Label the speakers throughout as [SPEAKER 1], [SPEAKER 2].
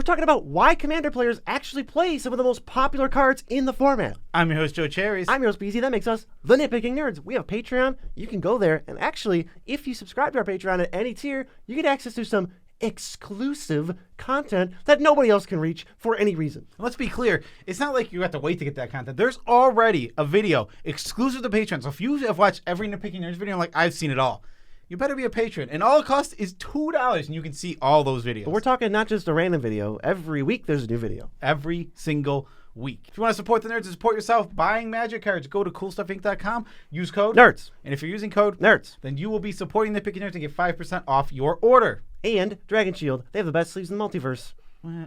[SPEAKER 1] talking about why Commander players actually play some of the most popular cards in the format.
[SPEAKER 2] I'm your host, Joe Cherries.
[SPEAKER 1] I'm your host, BZ. That makes us the Nitpicking Nerds. We have Patreon. You can go there, and actually, if you subscribe to our Patreon at any tier, you get access to some exclusive content that nobody else can reach for any reason.
[SPEAKER 2] Let's be clear. It's not like you have to wait to get that content. There's already a video exclusive to Patreon. So if you have watched every Nitpicking Nerds video, like I've seen it all, you better be a patron. And all it costs is $2, and you can see all those videos.
[SPEAKER 1] But we're talking not just a random video. Every week there's a new video.
[SPEAKER 2] Every single week. If you want to support the nerds and support yourself buying magic cards, go to CoolStuffInc.com, use code
[SPEAKER 1] Nerds.
[SPEAKER 2] And if you're using code
[SPEAKER 1] Nerds,
[SPEAKER 2] then you will be supporting the Nitpicking Nerds and get 5% off your order.
[SPEAKER 1] And Dragon Shield. They have the best sleeves in the multiverse.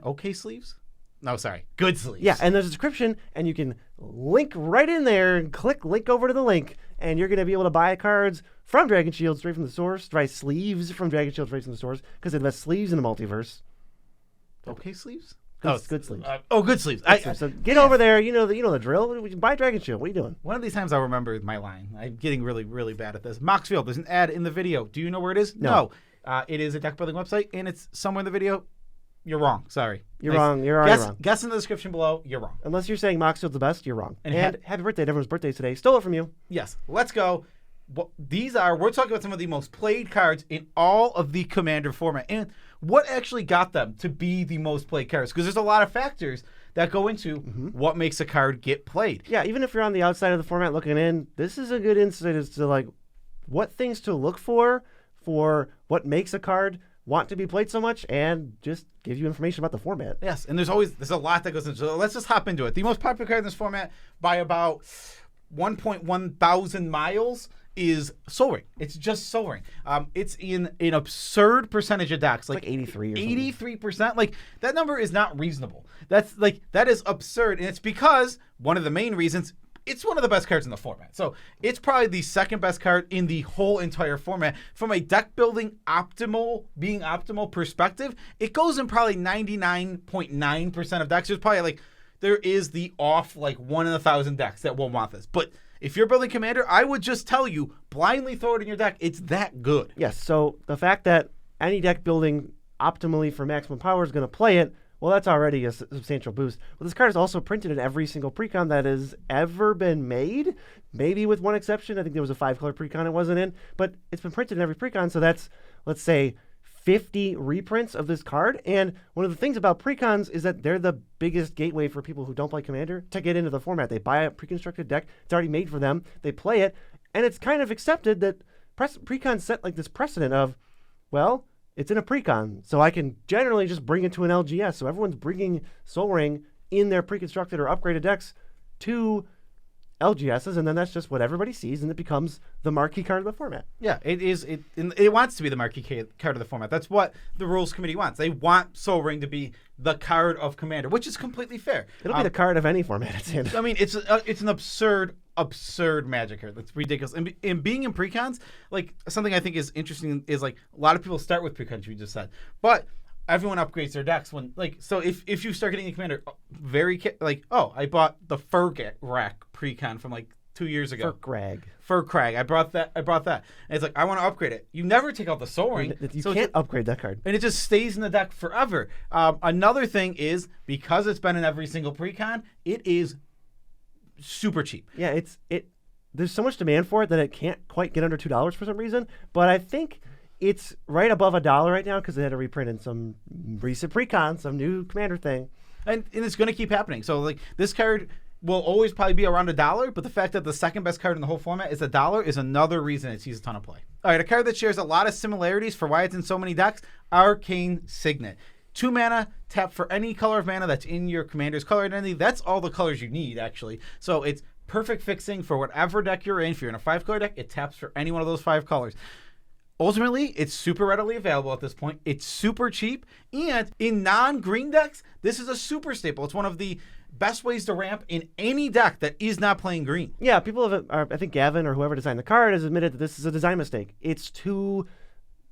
[SPEAKER 2] Okay sleeves? No, sorry. Good sleeves.
[SPEAKER 1] Yeah, and there's a description, and you can link right in there and click link over to the link, and you're going to be able to buy cards from Dragon Shield straight from the source, buy sleeves from Dragon Shield straight from the source, because they have the best sleeves in the multiverse.
[SPEAKER 2] Okay sleeves?
[SPEAKER 1] Good sleeves.
[SPEAKER 2] Good sleeves.
[SPEAKER 1] So get over there. You know the drill. Buy Dragon Shield. What are you doing?
[SPEAKER 2] One of these times I'll remember my line. I'm getting really, really bad at this. Maraschiello, there's an ad in the video. Do you know where it is?
[SPEAKER 1] No.
[SPEAKER 2] It is a deck building website, and it's somewhere in the video. You're wrong. Sorry.
[SPEAKER 1] You're wrong. You're already wrong.
[SPEAKER 2] Guess in the description below. You're wrong.
[SPEAKER 1] Unless you're saying Mox Shield's the best, you're wrong.
[SPEAKER 2] And
[SPEAKER 1] happy birthday to everyone's birthday today. Stole it from you.
[SPEAKER 2] Yes. Let's go. We're talking about some of the most played cards in all of the Commander format. And what actually got them to be the most played cards? Because there's a lot of factors that go into what makes a card get played.
[SPEAKER 1] Yeah, even if you're on the outside of the format looking in, this is a good insight as to like what things to look for what makes a card want to be played so much, and just give you information about the format.
[SPEAKER 2] Yes, and there's a lot that goes into it. So let's just hop into it. The most popular card in this format by about 1.1 thousand miles is Soul Ring. It's just Soul Ring. It's in an absurd percentage of decks, like
[SPEAKER 1] 83 or
[SPEAKER 2] 83%. Like that number is not reasonable. That is absurd, and it's because one of the main reasons. It's one of the best cards in the format. So it's probably the second best card in the whole entire format. From a deck building optimal perspective, it goes in probably 99.9% of decks. There's probably there is the off 1 in 1,000 decks that will want this. But if you're building Commander, I would just tell you, blindly throw it in your deck. It's that good.
[SPEAKER 1] Yes, so the fact that any deck building optimally for maximum power is going to play it, well, that's already a substantial boost. But this card is also printed in every single precon that has ever been made, maybe with one exception. I think there was a 5-color precon it wasn't in, but it's been printed in every precon, so that's, let's say, 50 reprints of this card. And one of the things about precons is that they're the biggest gateway for people who don't play Commander to get into the format. They buy a pre-constructed deck, it's already made for them, they play it, and it's kind of accepted that precons set this precedent of, well, it's in a precon, so I can generally just bring it to an LGS. So everyone's bringing Soul Ring in their pre-constructed or upgraded decks to LGSs, and then that's just what everybody sees, and it becomes the marquee card of the format.
[SPEAKER 2] Yeah, it is. It wants to be the marquee card of the format. That's what the rules committee wants. They want Soul Ring to be the card of Commander, which is completely fair.
[SPEAKER 1] It'll be the card of any format it's in.
[SPEAKER 2] I mean, it's an absurd Magic card. That's ridiculous. And being in precons, something I think is interesting is a lot of people start with precons, you just said, but everyone upgrades their decks when so if you start getting a Commander I bought the Fur Rack precon from 2 years ago. Fur Crag. I brought that. And it's I want to upgrade it. You never take out the Soul Ring.
[SPEAKER 1] You can't upgrade that card.
[SPEAKER 2] And it just stays in the deck forever. Another thing is, because it's been in every single precon, it is super cheap.
[SPEAKER 1] Yeah, there's so much demand for it that it can't quite get under $2 for some reason. But I think it's right above $1 right now because they had to reprint in some recent precon, some new Commander thing.
[SPEAKER 2] And it's going to keep happening. So this card will always probably be around $1, but the fact that the second best card in the whole format is $1 is another reason it sees a ton of play. All right, a card that shares a lot of similarities for why it's in so many decks, Arcane Signet. 2 mana, tap for any color of mana that's in your Commander's color identity. That's all the colors you need, actually. So it's perfect fixing for whatever deck you're in. If you're in a 5-color deck, it taps for any one of those 5 colors. Ultimately, it's super readily available at this point. It's super cheap. And in non-green decks, this is a super staple. It's one of the best ways to ramp in any deck that is not playing green.
[SPEAKER 1] Yeah, people I think Gavin or whoever designed the card has admitted that this is a design mistake. It's too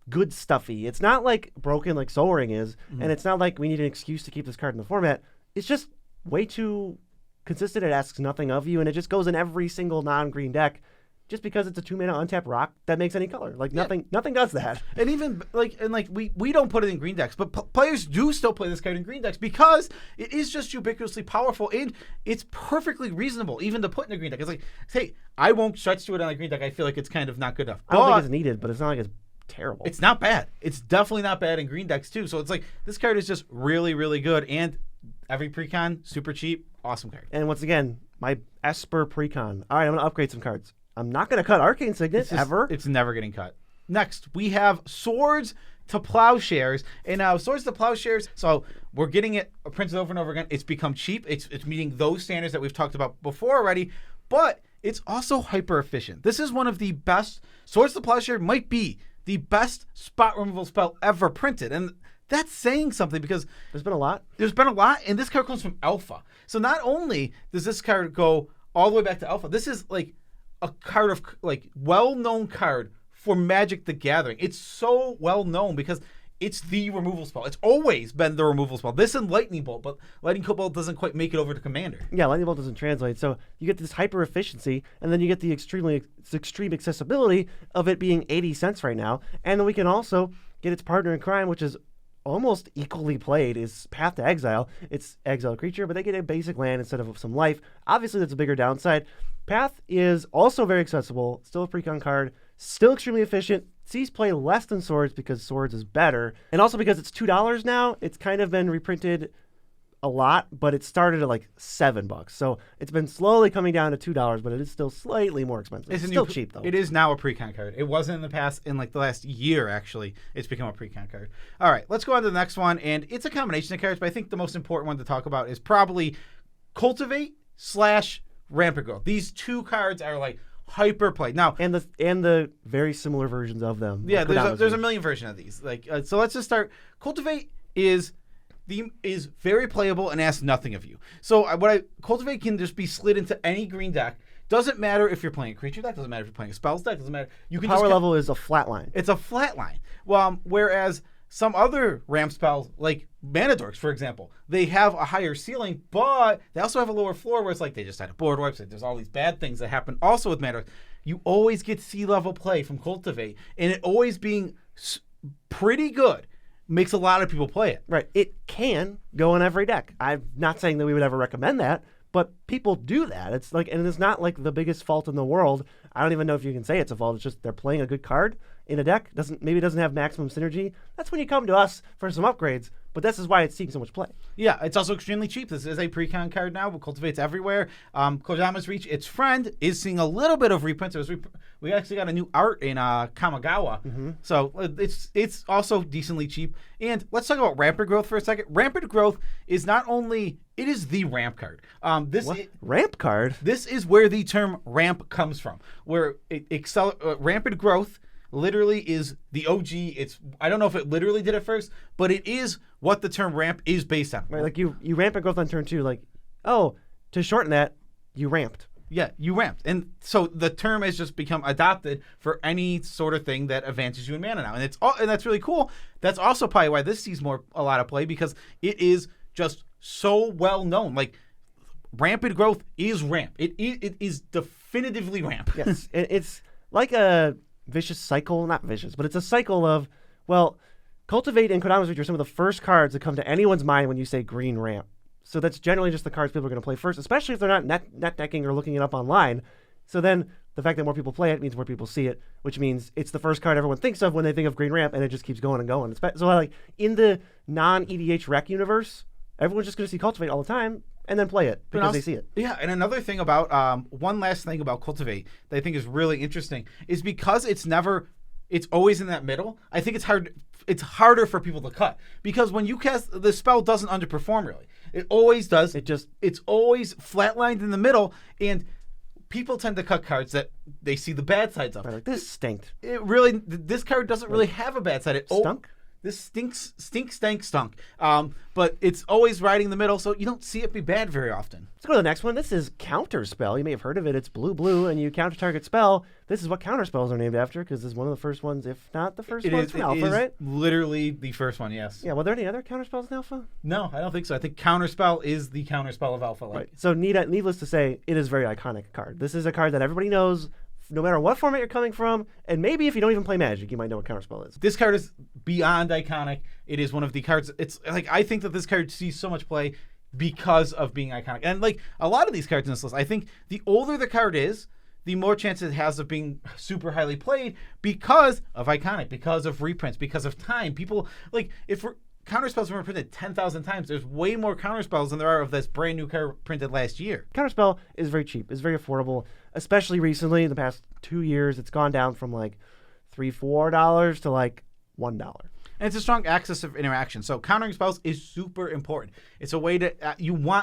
[SPEAKER 1] good stuffy. It's not broken like Soul Ring is, and it's not like we need an excuse to keep this card in the format. It's just way too consistent. It asks nothing of you, and it just goes in every single non-green deck. just because it's a 2-mana untap rock that makes any color. Like nothing does that.
[SPEAKER 2] And even we don't put it in green decks, but players do still play this card in green decks because it is just ubiquitously powerful and it's perfectly reasonable even to put in a green deck. It's like, hey, I won't stretch to it on a green deck. I feel like it's kind of not good enough.
[SPEAKER 1] I don't think it's needed, but it's not like it's terrible.
[SPEAKER 2] It's not bad. It's definitely not bad in green decks too. So it's like this card is just really, really good, and every precon super cheap, awesome card.
[SPEAKER 1] And once again, my Esper precon. All right, I'm gonna upgrade some cards. I'm not gonna cut Arcane Signet ever.
[SPEAKER 2] It's never getting cut. Next, we have Swords to Plowshares, and now Swords to Plowshares. So we're getting it printed over and over again. It's become cheap. It's meeting those standards that we've talked about before already, but it's also hyper efficient. This is one of the best. Swords to Plowshare might be the best spot removal spell ever printed, and that's saying something because
[SPEAKER 1] there's been a lot.
[SPEAKER 2] And this card comes from Alpha. So not only does this card go all the way back to Alpha, this is like a card of like well-known card for Magic the Gathering. It's so well-known because it's the removal spell. It's always been the removal spell. This and Lightning Bolt, but Lightning Bolt doesn't quite make it over to Commander.
[SPEAKER 1] Yeah, Lightning Bolt doesn't translate. So you get this hyper efficiency, and then you get the extreme accessibility of it being 80 cents right now. And then we can also get its partner in crime, which is almost equally played, is Path to Exile. It's exile creature, but they get a basic land instead of some life. Obviously, that's a bigger downside. Path is also very accessible, still a precon card, still extremely efficient, sees play less than Swords because Swords is better, and also because it's $2 now, it's kind of been reprinted a lot, but it started at like $7. So it's been slowly coming down to $2, but it is still slightly more expensive. It's still cheap though.
[SPEAKER 2] It is now a precon card. It wasn't in the past. In like the last year, actually, it's become a precon card. All right, let's go on to the next one, and it's a combination of cards, but I think the most important one to talk about is probably Cultivate / Rampant Growth. These two cards are like hyper played now,
[SPEAKER 1] and the very similar versions of them.
[SPEAKER 2] Yeah, there's a million versions of these. Like so, let's just start. Cultivate is very playable and asks nothing of you. So Cultivate can just be slid into any green deck. Doesn't matter if you're playing a creature deck. Doesn't matter if you're playing a spells deck. Doesn't matter. You can
[SPEAKER 1] power level is a flat line.
[SPEAKER 2] It's a flat line. Well, whereas some other ramp spells, like Mana Dorks, for example, they have a higher ceiling, but they also have a lower floor where it's like they just had a board wipe. There's all these bad things that happen also with Mana Dorks. You always get sea-level play from Cultivate, and it always being pretty good makes a lot of people play it.
[SPEAKER 1] Right. It can go in every deck. I'm not saying that we would ever recommend that, but people do that. It's like, and it's not like the biggest fault in the world. I don't even know if you can say it's a fault. It's just they're playing a good card in a deck. Maybe it doesn't have maximum synergy. That's when you come to us for some upgrades. But this is why it's seeing so much play.
[SPEAKER 2] Yeah, it's also extremely cheap. This is a precon card now, but Cultivate's everywhere. Kodama's Reach, its friend, is seeing a little bit of reprints. We actually got a new art in Kamigawa. So it's also decently cheap. And let's talk about Rampant Growth for a second. Rampant Growth is not only... It is the ramp card.
[SPEAKER 1] Ramp card?
[SPEAKER 2] This is where the term ramp comes from, where Rampant Growth literally is the OG. I don't know if it literally did it first, but it is what the term ramp is based on.
[SPEAKER 1] Right, like you Rampant Growth on turn 2, like, oh, to shorten that, you ramped.
[SPEAKER 2] Yeah, you ramped. And so the term has just become adopted for any sort of thing that advances you in mana now. And that's really cool. That's also probably why this sees a lot of play, because it is just so well known. Like, Rampant Growth is ramp. It is definitively ramp.
[SPEAKER 1] Yes. It's like a vicious cycle, not vicious, but it's a cycle of, well, Cultivate and Kodama's Reach are some of the first cards that come to anyone's mind when you say green ramp. So that's generally just the cards people are going to play first, especially if they're not net decking or looking it up online. So then the fact that more people play it means more people see it, which means it's the first card everyone thinks of when they think of green ramp, and it just keeps going and going. So like in the non-EDH rec universe, everyone's just going to see Cultivate all the time and then play it because they see it.
[SPEAKER 2] Yeah, and another thing about one last thing about Cultivate that I think is really interesting is because it's always in that middle. I think it's harder for people to cut, because when you cast, the spell doesn't underperform really. It always does. It's always flatlined in the middle, and people tend to cut cards that they see the bad sides of.
[SPEAKER 1] Right, like, this stinked.
[SPEAKER 2] This card doesn't really have a bad side.
[SPEAKER 1] Stunk?
[SPEAKER 2] This stunk. But it's always riding in the middle, so you don't see it be bad very often.
[SPEAKER 1] Let's go to the next one. This is Counterspell. You may have heard of it. It's blue, and you counter target spell. This is what counterspells are named after, because it's one of the first ones, if not the first ones from Alpha, right?
[SPEAKER 2] Literally the first one, yes.
[SPEAKER 1] Yeah, were there any other counterspells in Alpha?
[SPEAKER 2] No, I don't think so. I think Counterspell is the counterspell of Alpha.
[SPEAKER 1] Right. So needless to say, it is a very iconic card. This is a card that everybody knows no matter what format you're coming from, and maybe if you don't even play Magic, you might know what Counterspell is.
[SPEAKER 2] This card is beyond iconic. It is one of the cards. It's like I think that this card sees so much play because of being iconic. And like a lot of these cards in this list, I think the older the card is, the more chance it has of being super highly played because of iconic, because of reprints, because of time. People like if Counterspells were printed 10,000 times, there's way more Counterspells than there are of this brand new card printed last year.
[SPEAKER 1] Counterspell is very cheap. It's very affordable, especially recently. In the past 2 years, it's gone down from like $3-4 to like $1.
[SPEAKER 2] And it's a strong axis of interaction. So countering spells is super important. It's a way to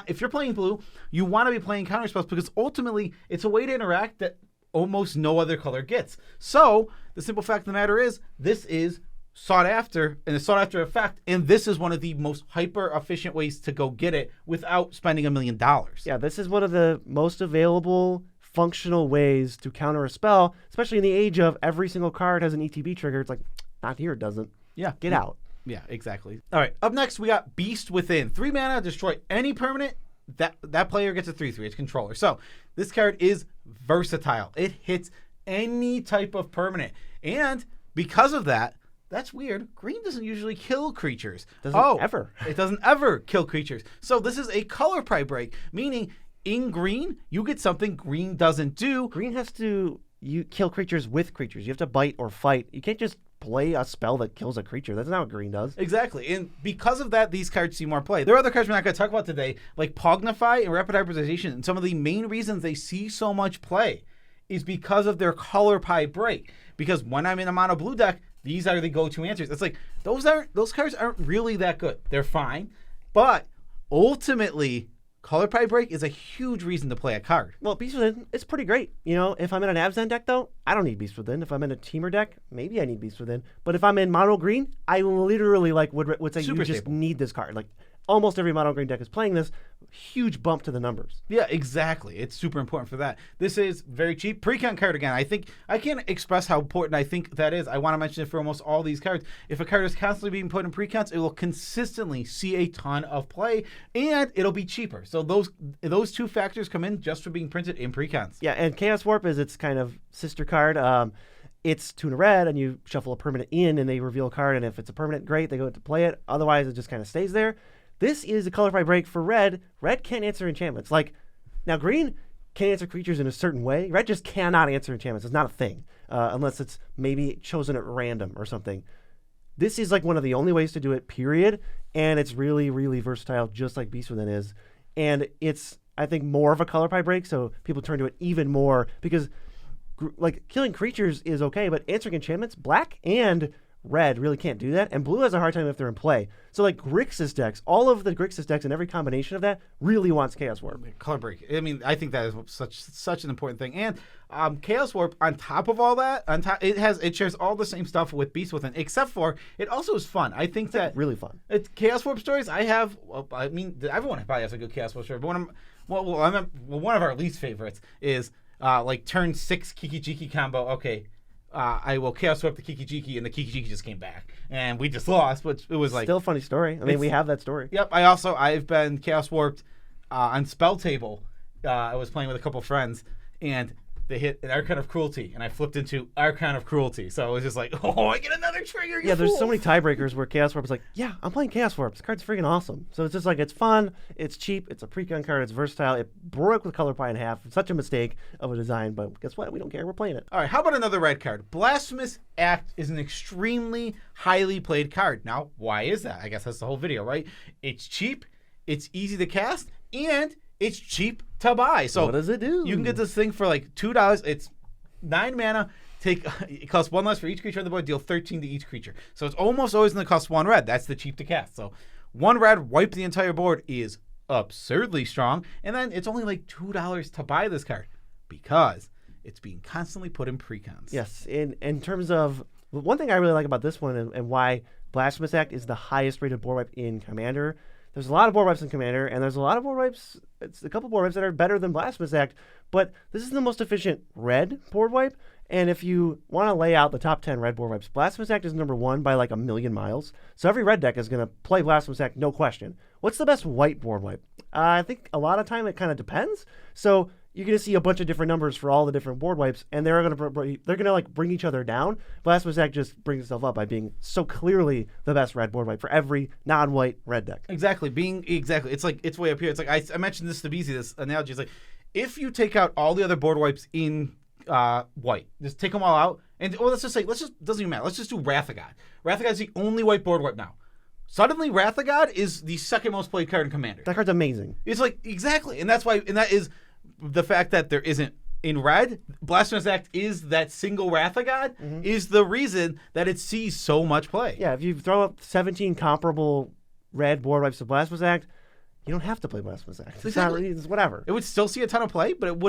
[SPEAKER 2] if you're playing blue, you want to be playing counter spells because ultimately it's a way to interact that almost no other color gets. So the simple fact of the matter is this is sought after and a sought after effect, and this is one of the most hyper efficient ways to go get it without spending $1 million.
[SPEAKER 1] Yeah, this is one of the most available functional ways to counter a spell, especially in the age of every single card has an ETB trigger. It's like, not here, it doesn't.
[SPEAKER 2] Yeah.
[SPEAKER 1] Get out.
[SPEAKER 2] Yeah, exactly. All right, up next we got Beast Within. 3 mana, destroy any permanent. That player gets a 3/3. It's controller. So this card is versatile. It hits any type of permanent. And because of that, that's weird. Green doesn't usually kill creatures.
[SPEAKER 1] Doesn't ever.
[SPEAKER 2] It doesn't ever kill creatures. So this is a color pride break, meaning in green, you get something green doesn't do.
[SPEAKER 1] Green has to kill creatures with creatures. You have to bite or fight. You can't just play a spell that kills a creature. That's not what green does.
[SPEAKER 2] Exactly. And because of that, these cards see more play. There are other cards we're not going to talk about today, like Pognify and Rapid Hybridization. And some of the main reasons they see so much play is because of their color pie break. Because when I'm in a mono blue deck, these are the go-to answers. It's like those cards aren't really that good. They're fine, but ultimately, color pie break is a huge reason to play a card.
[SPEAKER 1] Well, Beast Within, it's pretty great. You know, if I'm in an Abzan deck, though, I don't need Beast Within. If I'm in a Teamer deck, maybe I need Beast Within. But if I'm in mono green, I literally would say
[SPEAKER 2] Super
[SPEAKER 1] you just
[SPEAKER 2] staple.
[SPEAKER 1] need this card. Like almost every mono green deck is playing this. Huge bump to the numbers.
[SPEAKER 2] Yeah, exactly. It's super important for that. This is very cheap. Precon card again. I think I can't express how important I think that is. I want to mention it for almost all these cards. If a card is constantly being put in precons, it will consistently see a ton of play, and it'll be cheaper. So those two factors come in just for being printed in precons.
[SPEAKER 1] Yeah, and Chaos Warp is its kind of sister card. It's tuna red, and you shuffle a permanent in, and they reveal a card. And if it's a permanent, great, they go to play it. Otherwise, it just kind of stays there. This is a color pie break for red. Red can't answer enchantments. Like, now green can answer creatures in a certain way. Red just cannot answer enchantments. It's not a thing, unless it's maybe chosen at random or something. This is like one of the only ways to do it, period. And it's really, really versatile, just like Beast Within is. And it's, I think, more of a color pie break, so people turn to it even more because, like, killing creatures is okay, but answering enchantments, black and red really can't do that, and blue has a hard time if they're in play. So like Grixis decks, all of the Grixis decks and every combination of that really wants Chaos Warp.
[SPEAKER 2] Color break. I mean, I think that is such an important thing. And Chaos Warp, on top of all that, it shares all the same stuff with Beast Within, except for it also is fun. I think that
[SPEAKER 1] really fun.
[SPEAKER 2] It's Chaos Warp stories. I have. Well, I mean, everyone probably has a good Chaos Warp story, but one of our least favorites is like turn 6 Kiki Jiki combo. Okay. I will Chaos Warp the Kiki Jiki, and the Kiki Jiki just came back, and we just lost. But it was like
[SPEAKER 1] still a funny story. I mean, we have that story.
[SPEAKER 2] Yep. I've been Chaos Warped on Spell Table. I was playing with a couple friends, and they hit an Archon of Cruelty, and I flipped into Archon of Cruelty. So it was just like, oh, I get another trigger.
[SPEAKER 1] Yeah, there's so many tiebreakers where Chaos Warp is like, yeah, I'm playing Chaos Warp. This card's freaking awesome. So it's just like, it's fun, it's cheap, it's a precon card, it's versatile. It broke with color pie in half. It's such a mistake of a design, but guess what? We don't care. We're playing it.
[SPEAKER 2] All right, how about another red card? Blasphemous Act is an extremely highly played card. Now, why is that? I guess that's the whole video, right? It's cheap, it's easy to cast, and it's cheap to buy. So
[SPEAKER 1] what does it do?
[SPEAKER 2] You can get this thing for like $2. It's 9 mana. It costs 1 less for each creature on the board. Deal 13 to each creature. So it's almost always going to cost 1 red. That's the cheap to cast. So 1 red, wipe the entire board is absurdly strong. And then it's only like $2 to buy this card because it's being constantly put in precons.
[SPEAKER 1] Yes. In terms of one thing I really like about this one and why Blasphemous Act is the highest rated board wipe in Commander. There's a lot of board wipes in Commander, and there's a lot of board wipes. It's a couple board wipes that are better than Blasphemous Act, but this is the most efficient red board wipe. And if you want to lay out the top 10 red board wipes, Blasphemous Act is number 1 by like 1,000,000 miles. So every red deck is going to play Blasphemous Act, no question. What's the best white board wipe? I think a lot of time it kind of depends. So you're going to see a bunch of different numbers for all the different board wipes, and they're going to like bring each other down. Blasphemous Act just brings itself up by being so clearly the best red board wipe for every non-white red deck.
[SPEAKER 2] Exactly. It's like it's way up here. It's like I mentioned this to BZ, this analogy. It's like if you take out all the other board wipes in white, just take them all out, and doesn't even matter. Let's just do Wrath of God. Wrath of God is the only white board wipe now. Suddenly, Wrath of God is the second most played card in Commander.
[SPEAKER 1] That card's amazing.
[SPEAKER 2] It's like, exactly. And that is the fact that there isn't in red. Blasphemous Act is that single Wrath of God is the reason that it sees so much play.
[SPEAKER 1] Yeah, if you throw up 17 comparable red board wipes to Blasphemous Act, you don't have to play Blasphemous Act. It's whatever.
[SPEAKER 2] It would still see a ton of play, but it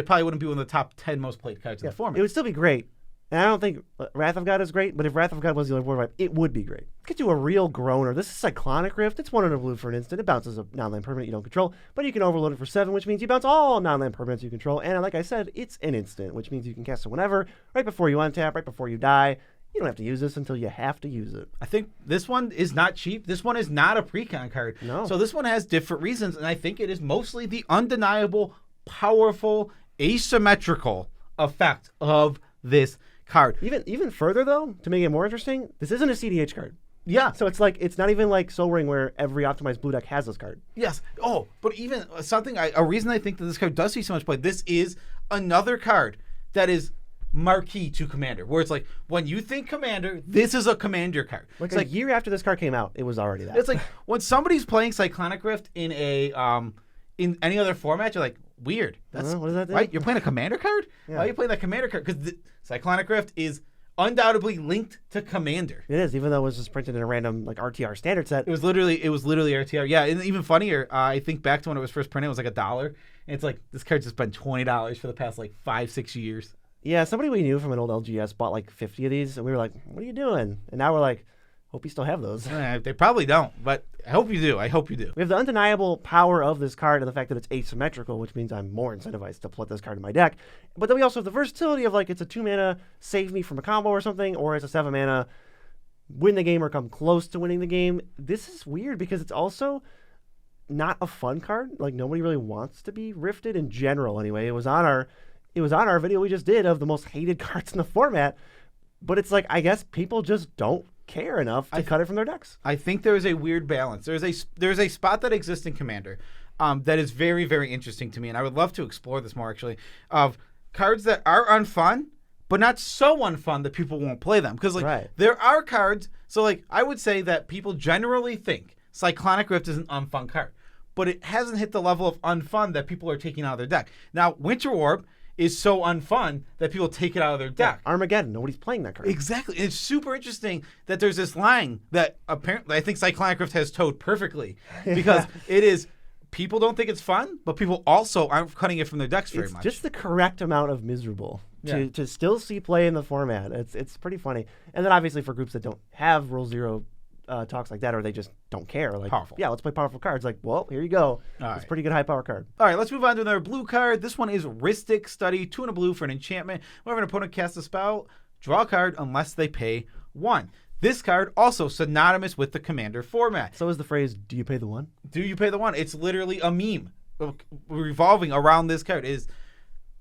[SPEAKER 2] probably wouldn't be one of the top 10 most played cards in the format.
[SPEAKER 1] It would still be great. And I don't think Wrath of God is great, but if Wrath of God was the only board wipe, it would be great. Get you a real groaner. This is Cyclonic Rift. It's 1 in a blue for an instant. It bounces a non-land permanent you don't control, but you can overload it for 7, which means you bounce all non-land permanents you control. And like I said, it's an instant, which means you can cast it whenever, right before you untap, right before you die. You don't have to use this until you have to use it.
[SPEAKER 2] I think this one is not cheap. This one is not a pre-con card.
[SPEAKER 1] No.
[SPEAKER 2] So this one has different reasons, and I think it is mostly the undeniable, powerful, asymmetrical effect of this card.
[SPEAKER 1] Even further, though, to make it more interesting, this isn't a CDH card.
[SPEAKER 2] Yeah.
[SPEAKER 1] So it's not even like Soul Ring where every optimized blue deck has this card.
[SPEAKER 2] Yes. Oh, but even a reason I think that this card does see so much play, this is another card that is marquee to Commander, where it's like, when you think Commander, this is a Commander card.
[SPEAKER 1] Like
[SPEAKER 2] it's
[SPEAKER 1] a year after this card came out, it was already that.
[SPEAKER 2] It's like, when somebody's playing Cyclonic Rift in in any other format, you're like, weird.
[SPEAKER 1] What does that do?
[SPEAKER 2] Right? You're playing a Commander card?
[SPEAKER 1] Yeah.
[SPEAKER 2] Why are you playing that Commander card? Because Cyclonic Rift is undoubtedly linked to Commander.
[SPEAKER 1] It is, even though it was just printed in a random like RTR standard set.
[SPEAKER 2] It was literally RTR. Yeah, and even funnier, I think back to when it was first printed, it was like $1. And it's like, this card's just been $20 for the past like 5-6 years.
[SPEAKER 1] Yeah, somebody we knew from an old LGS bought like 50 of these, and we were like, what are you doing? And now we're like, hope you still have those.
[SPEAKER 2] They probably don't, but I hope you do. I hope you do.
[SPEAKER 1] We have the undeniable power of this card and the fact that it's asymmetrical, which means I'm more incentivized to put this card in my deck. But then we also have the versatility of like, it's a 2 mana, save me from a combo or something, or it's a 7 mana, win the game or come close to winning the game. This is weird because it's also not a fun card. Like, nobody really wants to be rifted in general anyway. It was on our video we just did of the most hated cards in the format. But it's like, I guess people just don't care enough to cut it from their decks.
[SPEAKER 2] I think there is a weird balance. There's a spot that exists in Commander that is very, very interesting to me, and I would love to explore this more, actually, of cards that are unfun, but not so unfun that people won't play them. Because there are cards, so like I would say that people generally think Cyclonic Rift is an unfun card, but it hasn't hit the level of unfun that people are taking out of their deck. Now, Winter Warp is so unfun that people take it out of their deck.
[SPEAKER 1] Yeah, Armageddon, nobody's playing that card.
[SPEAKER 2] Exactly. And it's super interesting that there's this line that apparently I think Cyclonic Rift has towed perfectly, because it is, people don't think it's fun, but people also aren't cutting it from their decks very much.
[SPEAKER 1] Just the correct amount of miserable to still see play in the format. It's pretty funny. And then obviously for groups that don't have Rule Zero talks like that, or they just don't care. Like,
[SPEAKER 2] powerful.
[SPEAKER 1] Yeah, let's play powerful cards. Like, well, here you go. It's a pretty good high power card.
[SPEAKER 2] All right, let's move on to another blue card. This one is Rhystic Study, 2 in a blue for an enchantment. Whenever an opponent casts a spell, draw a card unless they pay 1. This card also synonymous with the Commander format.
[SPEAKER 1] So is the phrase, do you pay the 1?
[SPEAKER 2] Do you pay the 1? It's literally a meme revolving around this card. It is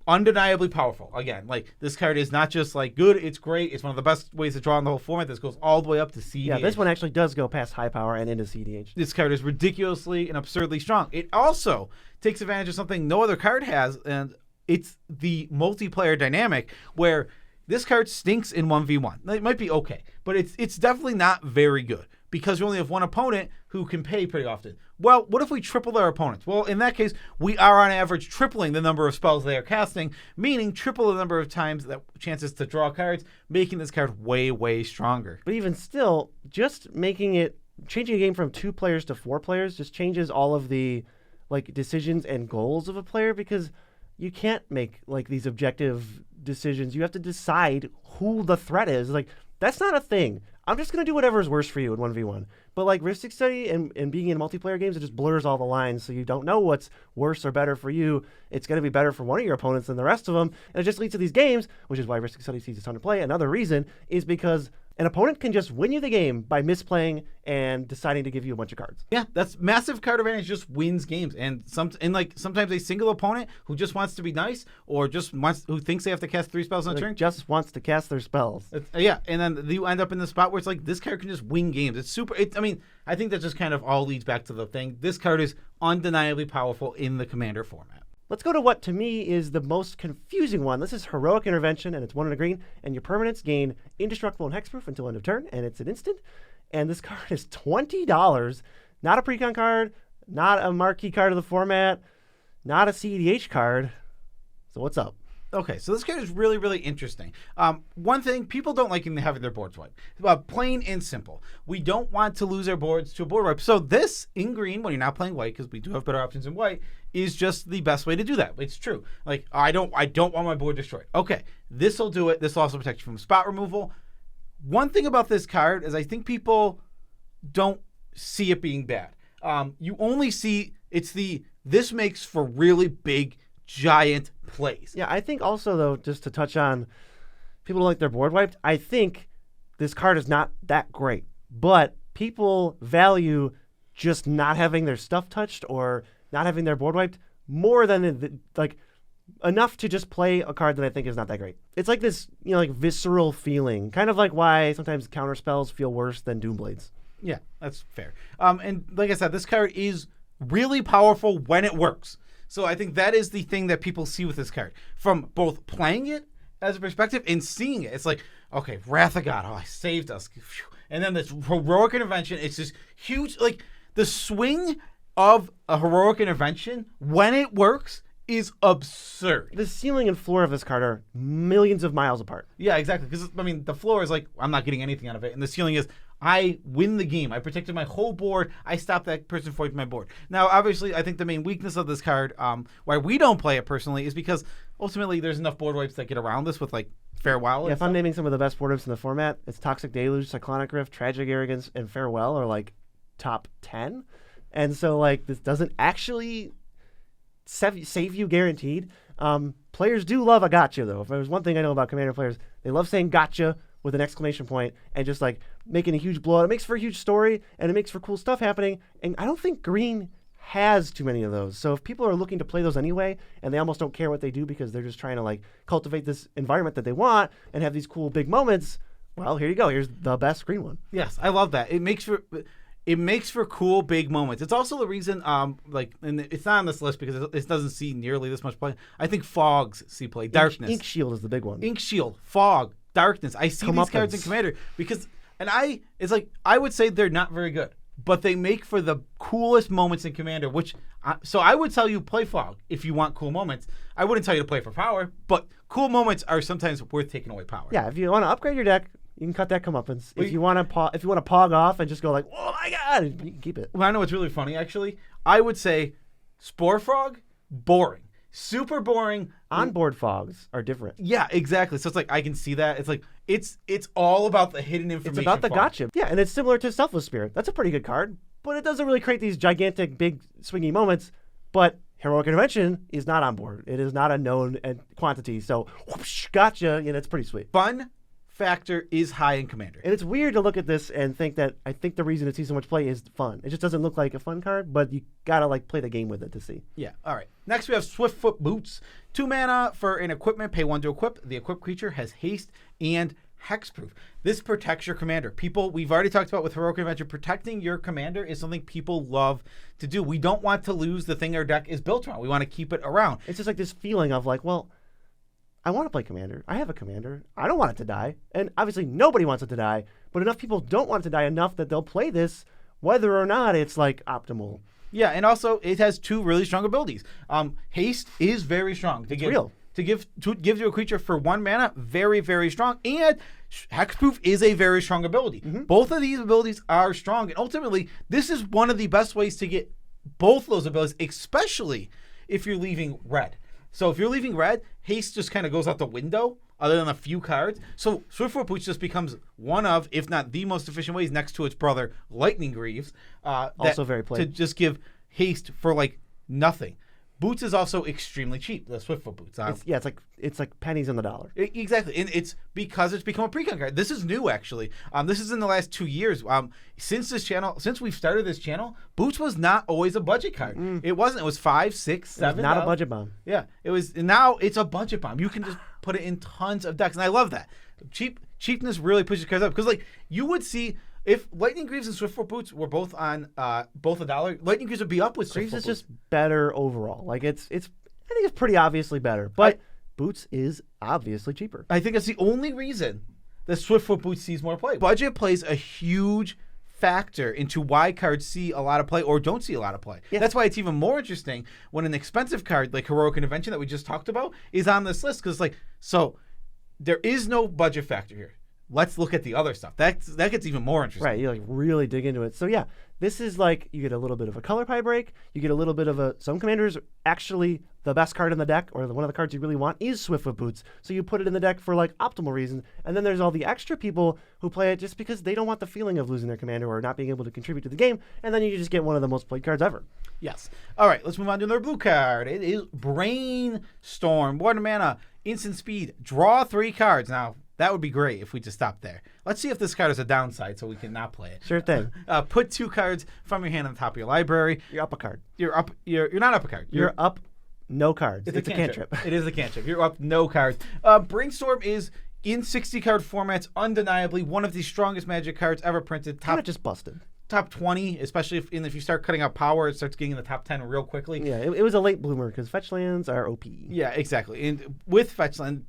[SPEAKER 2] undeniably powerful. Again, like, this card is not just like good, it's great. It's one of the best ways to draw in the whole format. This goes all the way up to CDH.
[SPEAKER 1] Yeah, this one actually does go past high power and into CDH.
[SPEAKER 2] This card is ridiculously and absurdly strong. It also takes advantage of something no other card has, and it's the multiplayer dynamic, where this card stinks in 1v1. It might be okay, but it's definitely not very good, because we only have one opponent who can pay pretty often. Well, what if we triple our opponents? Well, in that case, we are on average tripling the number of spells they are casting, meaning triple the number of times that chances to draw cards, making this card way, way stronger.
[SPEAKER 1] But even still, just changing a game from 2 players to 4 players just changes all of the like decisions and goals of a player, because you can't make like these objective decisions. You have to decide who the threat is. Like, that's not a thing. I'm just going to do whatever is worse for you in 1v1. But like Rhystic Study and being in multiplayer games, it just blurs all the lines, so you don't know what's worse or better for you. It's going to be better for one of your opponents than the rest of them. And it just leads to these games, which is why Rhystic Study sees a ton of play. Another reason is because An opponent can just win you the game by misplaying and deciding to give you a bunch of cards.
[SPEAKER 2] Yeah, that's massive card advantage. Just wins games, and sometimes a single opponent who just wants to be nice or who thinks they have to cast 3 spells on a turn
[SPEAKER 1] just wants to cast their spells.
[SPEAKER 2] Yeah, and then you end up in the spot where it's like this card can just win games. It's super. I think that just kind of all leads back to the thing. This card is undeniably powerful in the Commander format.
[SPEAKER 1] Let's go to what, to me, is the most confusing one. This is Heroic Intervention, and it's 1 and a green, and your permanents gain Indestructible and Hexproof until end of turn, and it's an instant. And this card is $20. Not a precon card, not a marquee card of the format, not a CEDH card. So what's up?
[SPEAKER 2] Okay, so this card is really, really interesting. One thing, people don't like having their boards wiped. Plain and simple. We don't want to lose our boards to a board wipe. So this, in green, when you're not playing white, because we do have better options in white, is just the best way to do that. It's true. Like, I don't want my board destroyed. Okay, this will do it. This will also protect you from spot removal. One thing about this card is I think people don't see it being bad. You only see this makes for really big, giant plays.
[SPEAKER 1] Yeah, I think also, though, just to touch on people don't like their board wiped, I think this card is not that great. But people value just not having their stuff touched or not having their board wiped more than enough to just play a card that I think is not that great. It's like this, visceral feeling, kind of like why sometimes counter spells feel worse than Doomblades.
[SPEAKER 2] Yeah, that's fair. And like I said, this card is really powerful when it works. So I think that is the thing that people see with this card. From both playing it as a perspective and seeing it. It's like, okay, Wrath of God, I saved us. And then this Heroic Intervention, it's this huge, the swing of a Heroic Intervention, when it works, is absurd.
[SPEAKER 1] The ceiling and floor of this card are millions of miles apart.
[SPEAKER 2] Yeah, exactly. Because, the floor is like, I'm not getting anything out of it. And the ceiling is, I win the game. I protected my whole board. I stopped that person from my board. Now, obviously, I think the main weakness of this card, why we don't play it personally, is because ultimately there's enough board wipes that get around this with Farewell.
[SPEAKER 1] Yeah, if I'm naming some of the best board wipes in the format, it's Toxic Deluge, Cyclonic Rift, Tragic Arrogance, and Farewell are top 10. And so this doesn't actually save you guaranteed. Players do love a gotcha, though. If there's one thing I know about Commander players, they love saying gotcha with an exclamation point and just making a huge blowout. It makes for a huge story and it makes for cool stuff happening. And I don't think green has too many of those. So if people are looking to play those anyway and they almost don't care what they do because they're just trying to cultivate this environment that they want and have these cool big moments, well, here you go. Here's the best green one.
[SPEAKER 2] Yes, I love that. It makes for cool big moments. It's also the reason, and it's not on this list because it doesn't see nearly this much play. I think fogs see play. Darkness.
[SPEAKER 1] Ink Shield is the big one.
[SPEAKER 2] Ink Shield, fog, darkness. I see these cards in Commander because, I would say they're not very good, but they make for the coolest moments in Commander. So I would tell you play fog if you want cool moments. I wouldn't tell you to play for power, but cool moments are sometimes worth taking away power.
[SPEAKER 1] Yeah, if you want to upgrade your deck, you can cut that comeuppance. If you want to pog off and just go oh my god, you can keep it.
[SPEAKER 2] Well, I know what's really funny actually. I would say Spore Frog, boring. Super boring.
[SPEAKER 1] Onboard fogs are different.
[SPEAKER 2] Yeah, exactly. So it's I can see that. It's all about the hidden information.
[SPEAKER 1] It's about the
[SPEAKER 2] fog.
[SPEAKER 1] gotcha. Yeah, and it's similar to Selfless Spirit. That's a pretty good card, but it doesn't really create these gigantic, big, swingy moments. But Heroic Intervention is not on board. It is not a known quantity. So, whoosh, gotcha, it's pretty sweet.
[SPEAKER 2] Fun factor is high in Commander.
[SPEAKER 1] And it's weird to look at this and think that I think the reason it sees so much play is fun. It just doesn't look like a fun card, but you gotta play the game with it to see.
[SPEAKER 2] Yeah. All right. Next we have Swiftfoot Boots. 2 mana for an equipment. Pay 1 to equip. The equipped creature has haste and hexproof. This protects your commander. People, we've already talked about with Heroic Intervention, protecting your commander is something people love to do. We don't want to lose the thing our deck is built around. We want to keep it around.
[SPEAKER 1] It's just this feeling of well, I want to play commander. I have a commander. I don't want it to die. And obviously nobody wants it to die, but enough people don't want it to die enough that they'll play this whether or not it's optimal.
[SPEAKER 2] Yeah, and also it has 2 really strong abilities. Haste is very strong. To give you a creature for 1 mana, very, very strong. And Hexproof is a very strong ability. Mm-hmm. Both of these abilities are strong. And ultimately, this is one of the best ways to get both of those abilities, especially if you're leaving red. So if you're leaving red, haste just kind of goes out the window, other than a few cards. So Swiftfoot Boots just becomes one of, if not the most efficient ways, next to its brother, Lightning Greaves.
[SPEAKER 1] Also very played.
[SPEAKER 2] To just give haste for nothing. Boots is also extremely cheap. The Swiftfoot boots.
[SPEAKER 1] It's like pennies on the dollar.
[SPEAKER 2] Exactly, and it's because it's become a pre-con card. This is new, actually. This is in the last 2 years. Since we've started this channel, Boots was not always a budget card. It wasn't. It was $5, $6, $7.
[SPEAKER 1] Not a budget bomb.
[SPEAKER 2] Yeah, it was. And now it's a budget bomb. You can just put it in tons of decks, and I love that. Cheapness really pushes cards up because, like, you would see. If Lightning Greaves and Swiftfoot Boots were both on both $1, Lightning Greaves would be up with Swiftfoot
[SPEAKER 1] Greaves
[SPEAKER 2] Boots.
[SPEAKER 1] is just better overall. Like I think it's pretty obviously better, but Boots is obviously cheaper.
[SPEAKER 2] I think that's the only reason that Swiftfoot Boots sees more play. Budget plays a huge factor into why cards see a lot of play or don't see a lot of play. Yeah. That's why it's even more interesting when an expensive card like Heroic Intervention that we just talked about is on this list, because so there is no budget factor here. Let's look at the other stuff. That gets even more interesting.
[SPEAKER 1] Right, you like really dig into it. So yeah, this is like you get a little bit of a color pie break. You get a little bit of some commanders actually the best card in the deck, or one of the cards you really want is Swiftfoot Boots. So you put it in the deck for like optimal reasons. And then there's all the extra people who play it just because they don't want the feeling of losing their commander or not being able to contribute to the game. And then you just get one of the most played cards ever.
[SPEAKER 2] Yes. All right, let's move on to another blue card. It is Brainstorm. 1 mana, instant speed. Draw 3 cards. Now, that would be great if we just stopped there. Let's see if this card is a downside so we can not play it.
[SPEAKER 1] Sure thing.
[SPEAKER 2] Put 2 cards from your hand on the top of your library.
[SPEAKER 1] You're up a card.
[SPEAKER 2] You're not up a card.
[SPEAKER 1] You're up no cards. It's a cantrip.
[SPEAKER 2] It is a cantrip. You're up no cards. Brainstorm is in 60-card formats undeniably one of the strongest Magic cards ever printed.
[SPEAKER 1] Kind of just busted.
[SPEAKER 2] Top 20, especially if you start cutting out power, it starts getting in the top 10 real quickly.
[SPEAKER 1] Yeah, it was a late bloomer because fetch lands are OP.
[SPEAKER 2] Yeah, exactly. And with fetch lands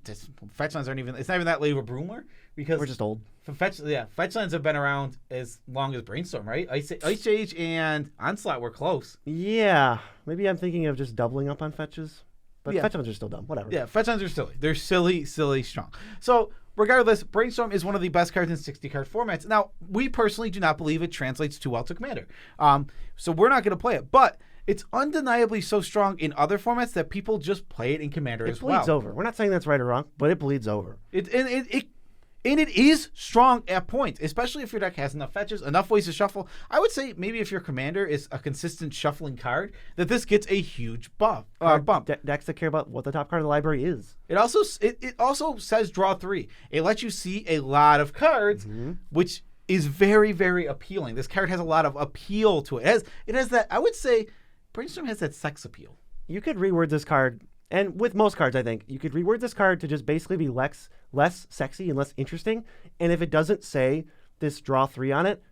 [SPEAKER 2] aren't even, it's not even that late of a bloomer because
[SPEAKER 1] we're just old.
[SPEAKER 2] Fetch lands have been around as long as Brainstorm, right? Ice Age and Onslaught were close.
[SPEAKER 1] Yeah, maybe I'm thinking of just doubling up on fetches, but fetch lands are still dumb. Whatever.
[SPEAKER 2] Yeah, fetch lands are silly. They're silly strong. So regardless, Brainstorm is one of the best cards in 60-card formats. Now, we personally do not believe it translates too well to Commander. So we're not going to play it. But it's undeniably so strong in other formats that people just play it in Commander as well.
[SPEAKER 1] It bleeds over. We're not saying that's right or wrong, but it bleeds over.
[SPEAKER 2] And it is strong at points, especially if your deck has enough fetches, enough ways to shuffle. I would say maybe if your commander is a consistent shuffling card, that this gets a huge bump.
[SPEAKER 1] Decks that care about what the top card of the library is.
[SPEAKER 2] It also says draw 3. It lets you see a lot of cards, which is very, very appealing. This card has a lot of appeal to it. It has that, I would say, Brainstorm has that sex appeal.
[SPEAKER 1] You could reword this card. And with most cards, I think, you could reword this card to just basically be less sexy and less interesting. And if it doesn't say this draw 3 on it,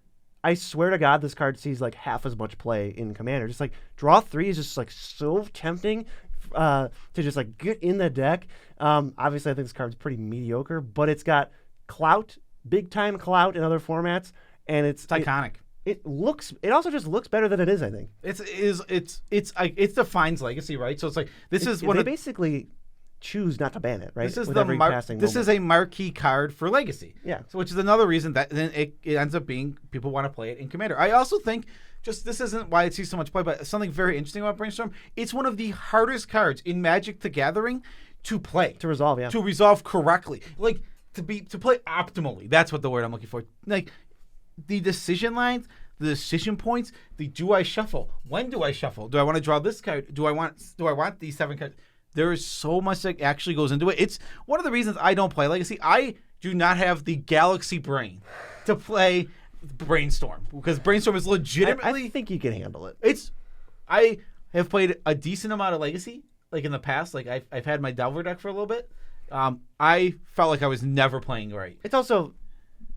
[SPEAKER 1] I swear to God, this card sees like half as much play in Commander. Just like draw 3 is just like so tempting to just like get in the deck. Obviously, I think this card's pretty mediocre, but it's got clout, big time clout in other formats, and it's
[SPEAKER 2] iconic.
[SPEAKER 1] It also just looks better than it is, I think.
[SPEAKER 2] It defines legacy, right? So it's like
[SPEAKER 1] they basically choose not to ban it, right?
[SPEAKER 2] This is a marquee card for legacy.
[SPEAKER 1] Yeah.
[SPEAKER 2] So which is another reason that then it ends up being people want to play it in Commander. I also think this isn't why it sees so much play, but something very interesting about Brainstorm. It's one of the hardest cards in Magic the Gathering to play.
[SPEAKER 1] To resolve, yeah.
[SPEAKER 2] To resolve correctly. Like to play optimally. That's what the word I'm looking for. Like the decision lines, the decision points, do I shuffle? When do I shuffle? Do I want to draw this card? Do I want these 7 cards? There is so much that actually goes into it. It's one of the reasons I don't play Legacy. I do not have the galaxy brain to play Brainstorm because Brainstorm is legitimately.
[SPEAKER 1] I think you can handle it.
[SPEAKER 2] I have played a decent amount of Legacy, like in the past. Like I've had my Delver deck for a little bit. I felt like I was never playing right.
[SPEAKER 1] It's also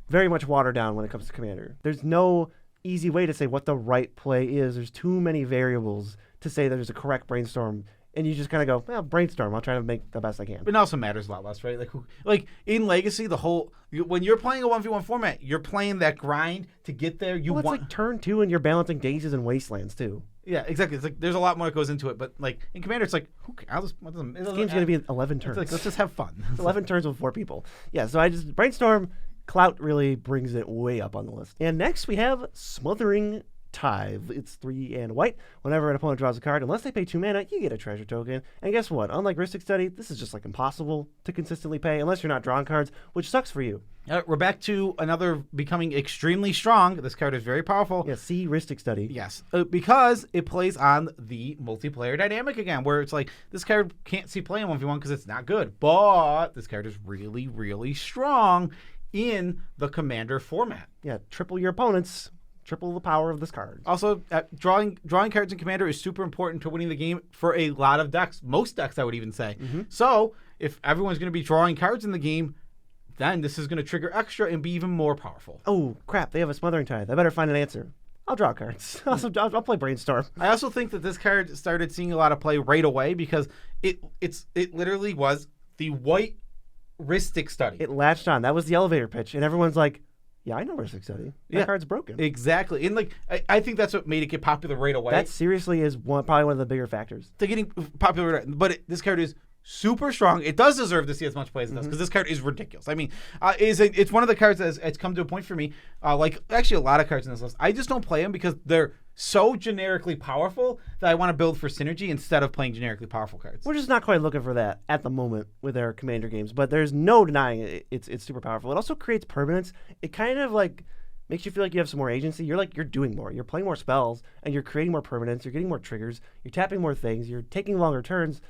[SPEAKER 1] very much watered down when it comes to Commander. There's no easy way to say what the right play is. There's too many variables to say that there's a correct Brainstorm, and you just kind of go, well, Brainstorm. I'll try to make the best I can.
[SPEAKER 2] But it also matters a lot less, right? Like in Legacy, when you're playing a 1v1 format, you're playing that grind to get there.
[SPEAKER 1] It's like turn 2, and you're balancing daisies and wastelands too.
[SPEAKER 2] Yeah, exactly. It's like there's a lot more that goes into it, but like in Commander, it's like
[SPEAKER 1] this game's gonna be 11 turns.
[SPEAKER 2] Let's just have fun.
[SPEAKER 1] It's 11 turns with 4 people. Yeah, so Brainstorm. Clout really brings it way up on the list. And next we have Smothering Tithe. It's 3 and white. Whenever an opponent draws a card, unless they pay 2 mana, you get a treasure token. And guess what? Unlike Rhystic Study, this is just like impossible to consistently pay unless you're not drawing cards, which sucks for you.
[SPEAKER 2] We're back to another becoming extremely strong. This card is very powerful.
[SPEAKER 1] Yeah, see Rhystic Study.
[SPEAKER 2] Yes, because it plays on the multiplayer dynamic again, where it's like this card can't see play in 1v1 because it's not good, but this card is really, really strong in the Commander format.
[SPEAKER 1] Yeah, triple your opponents, triple the power of this card.
[SPEAKER 2] Also, drawing cards in Commander is super important to winning the game for a lot of decks. Most decks, I would even say. So, if everyone's going to be drawing cards in the game, then this is going to trigger extra and be even more powerful.
[SPEAKER 1] Oh, crap, they have a Smothering Tithe. I better find an answer. I'll draw cards. I'll play Brainstorm.
[SPEAKER 2] I also think that this card started seeing a lot of play right away because it literally was the white Rhystic Study.
[SPEAKER 1] It latched on. That was the elevator pitch, and everyone's like, yeah, I know Rhystic Study. That card's broken.
[SPEAKER 2] Exactly. And like I think that's what made it get popular right away.
[SPEAKER 1] That seriously is probably one of the bigger factors.
[SPEAKER 2] To getting popular, but this card is super strong. It does deserve to see as much play as it does because this card is ridiculous. I mean, it's one of the cards that it's come to a point for me. Like actually a lot of cards in this list, I just don't play them because they're so generically powerful that I want to build for synergy instead of playing generically powerful cards.
[SPEAKER 1] We're just not quite looking for that at the moment with our Commander games, but there's no denying it's super powerful. It also creates permanence. It kind of like makes you feel like you have some more agency. You're doing more. You're playing more spells, and you're creating more permanence. You're getting more triggers. You're tapping more things. You're taking longer turns.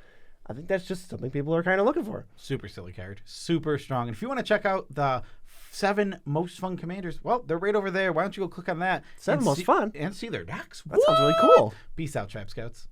[SPEAKER 1] I think that's just something people are kind of looking for.
[SPEAKER 2] Super silly card. Super strong. And if you want to check out the 7 most fun commanders, well, they're right over there. Why don't you go click on that?
[SPEAKER 1] 7 most fun?
[SPEAKER 2] And see their decks.
[SPEAKER 1] That sounds really cool.
[SPEAKER 2] Peace out, Trap Scouts.